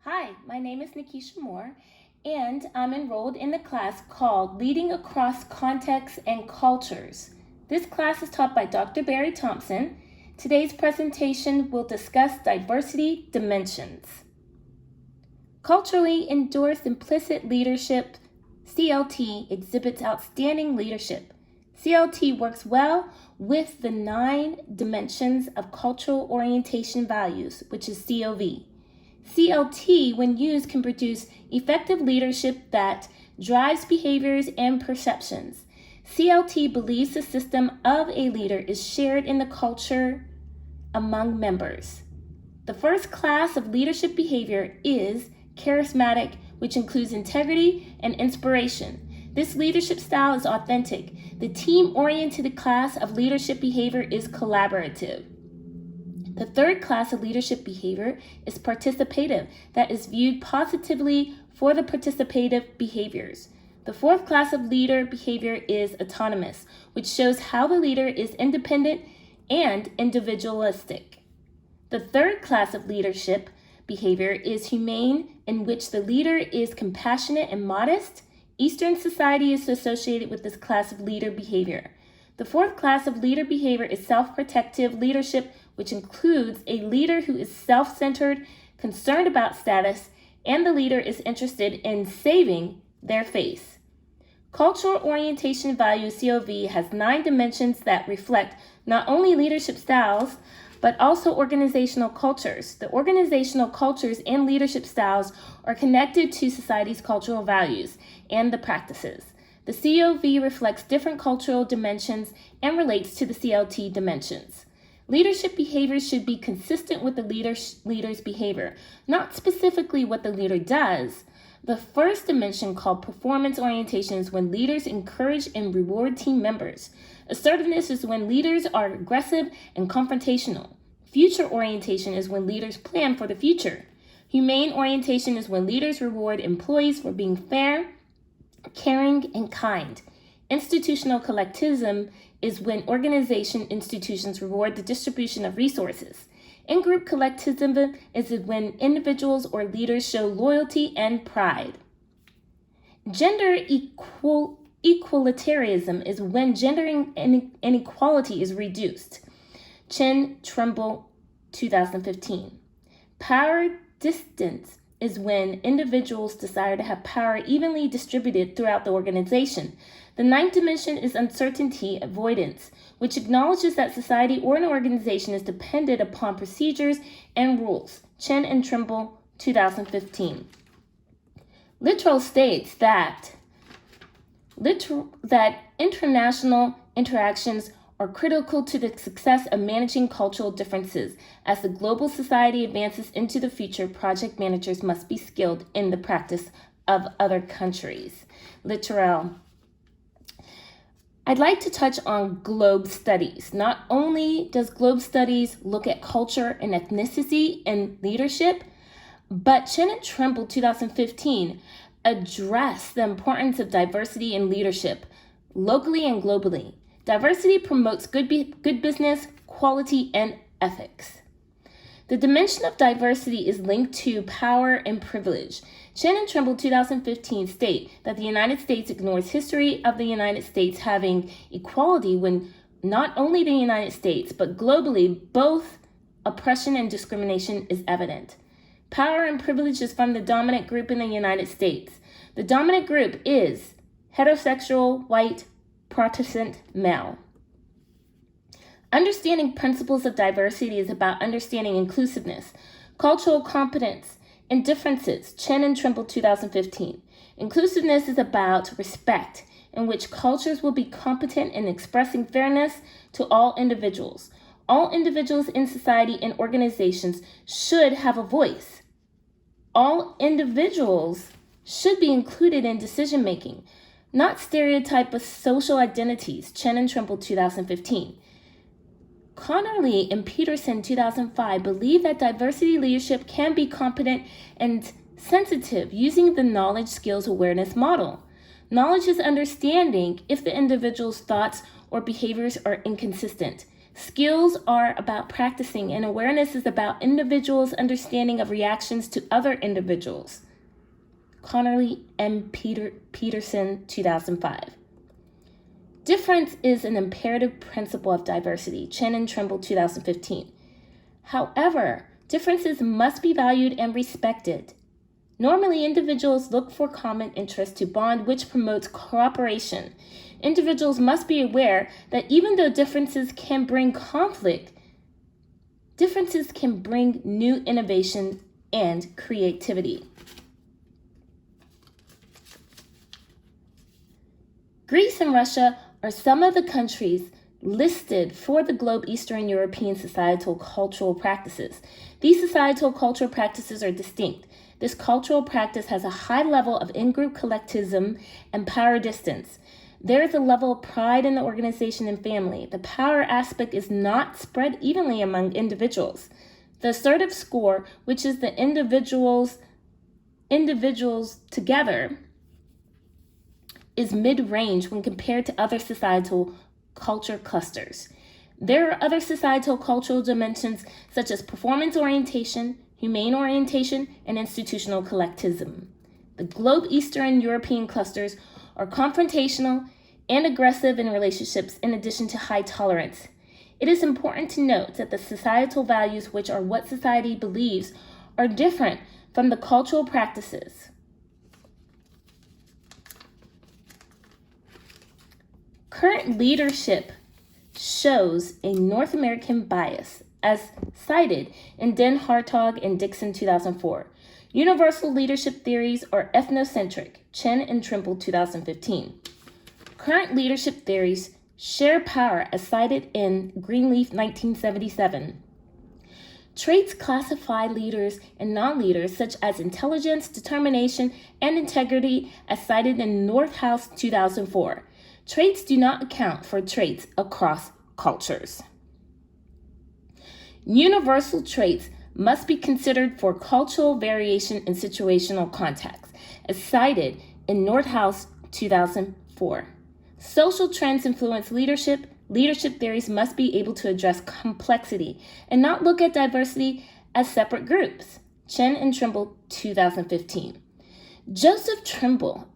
Hi, my name is Nikesha Moore, and I'm enrolled in the class called Leading Across Contexts and Cultures. This class is taught by Dr. Barry Thompson. Today's presentation will discuss diversity dimensions. Culturally endorsed implicit leadership, CLT, exhibits outstanding leadership. CLT works well with the 9 dimensions of cultural orientation values, which is COV. CLT, when used, can produce effective leadership that drives behaviors and perceptions. CLT believes the system of a leader is shared in the culture among members. The first class of leadership behavior is charismatic, which includes integrity and inspiration. This leadership style is authentic. The team-oriented class of leadership behavior is collaborative. The third class of leadership behavior is participative, that is viewed positively for the participative behaviors. The fourth class of leader behavior is autonomous, which shows how the leader is independent and individualistic. The third class of leadership behavior is humane, in which the leader is compassionate and modest. Eastern society is associated with this class of leader behavior. The fourth class of leader behavior is self-protective leadership, which includes a leader who is self-centered, concerned about status, and the leader is interested in saving their face. Cultural orientation value, COV, has 9 dimensions that reflect not only leadership styles, but also organizational cultures. The organizational cultures and leadership styles are connected to society's cultural values and the practices. The COV reflects different cultural dimensions and relates to the CLT dimensions. Leadership behaviors should be consistent with the leader's behavior, not specifically what the leader does. The first dimension, called performance orientation, is when leaders encourage and reward team members. Assertiveness is when leaders are aggressive and confrontational. Future orientation is when leaders plan for the future. Humane orientation is when leaders reward employees for being fair, caring, and kind. Institutional collectivism is when institutions reward the distribution of resources. In-group collectivism is when individuals or leaders show loyalty and pride. Gender equalitarianism is when gender inequality is reduced. Chin Trimble, 2015. Power distance is when individuals desire to have power evenly distributed throughout the organization. The 9th dimension is uncertainty avoidance, which acknowledges that society or an organization is dependent upon procedures and rules. Chen and Trimble, 2015. Littrell states that international interactions are critical to the success of managing cultural differences. As the global society advances into the future, project managers must be skilled in the practice of other countries. Littrell. I'd like to touch on globe studies. Not only does globe studies look at culture and ethnicity and leadership, but Chen and Trimble, 2015, address the importance of diversity in leadership, locally and globally. Diversity promotes good business, quality, and ethics. The dimension of diversity is linked to power and privilege. Chen and Trimble, 2015, state that the United States ignores history of the United States having equality when not only the United States, but globally, both oppression and discrimination is evident. Power and privilege is from the dominant group in the United States. The dominant group is heterosexual, white, Protestant male. Understanding principles of diversity is about understanding inclusiveness, cultural competence, and differences. Chen and Trimble, 2015. Inclusiveness is about respect, in which cultures will be competent in expressing fairness to all individuals. All individuals in society and organizations should have a voice. All individuals should be included in decision-making, not stereotype of social identities. Chen and Trimble, 2015. Connerly and Peterson, 2005, believe that diversity leadership can be competent and sensitive using the knowledge skills awareness model. Knowledge is understanding if the individual's thoughts or behaviors are inconsistent. Skills are about practicing, and awareness is about individuals' understanding of reactions to other individuals. Connerly M. Peterson, 2005. Difference is an imperative principle of diversity. Chen and Trimble, 2015. However, differences must be valued and respected. Normally, individuals look for common interests to bond, which promotes cooperation. Individuals must be aware that even though differences can bring conflict, differences can bring new innovation and creativity. Greece and Russia are some of the countries listed for the Globe Eastern European societal cultural practices. These societal cultural practices are distinct. This cultural practice has a high level of in-group collectivism and power distance. There is a level of pride in the organization and family. The power aspect is not spread evenly among individuals. The assertive score, which is the individuals together, is mid-range when compared to other societal culture clusters. There are other societal cultural dimensions such as performance orientation, humane orientation, and institutional collectivism. The Globe Eastern European clusters are confrontational and aggressive in relationships in addition to high tolerance. It is important to note that the societal values, which are what society believes, are different from the cultural practices. Current leadership shows a North American bias, as cited in Den Hartog and Dixon, 2004. Universal leadership theories are ethnocentric, Chen and Trimble, 2015. Current leadership theories share power, as cited in Greenleaf, 1977. Traits classify leaders and non-leaders, such as intelligence, determination, and integrity, as cited in Northhouse, 2004. Traits do not account for traits across cultures. Universal traits must be considered for cultural variation in situational context, as cited in Northhouse, 2004. Social trends influence leadership. Leadership theories must be able to address complexity and not look at diversity as separate groups. Chen and Trimble, 2015. Joseph Trimble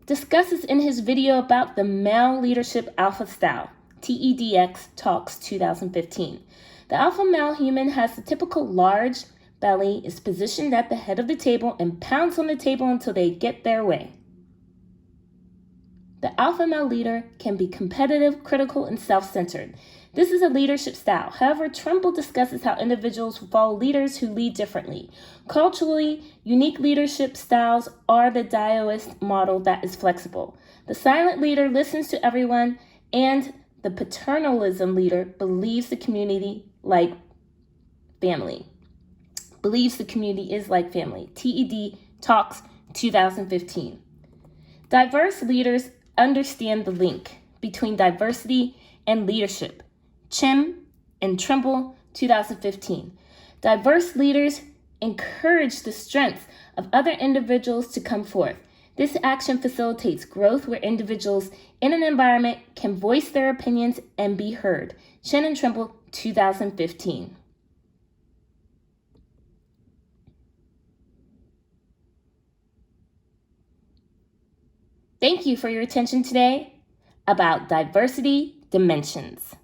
discusses in his video about the male leadership alpha style, TEDx Talks, 2015. The alpha male human has the typical large belly, is positioned at the head of the table, and pounds on the table until they get their way. The alpha male leader can be competitive, critical, and self-centered. This is a leadership style. However, Trimble discusses how individuals follow leaders who lead differently. Culturally, unique leadership styles are the Daoist model that is flexible. The silent leader listens to everyone, and the paternalism leader believes the community like family. Believes the community is like family. TED Talks, 2015. Diverse leaders understand the link between diversity and leadership. Chen and Trimble, 2015. Diverse leaders encourage the strengths of other individuals to come forth. This action facilitates growth where individuals in an environment can voice their opinions and be heard. Chen and Trimble, 2015. Thank you for your attention today about diversity dimensions.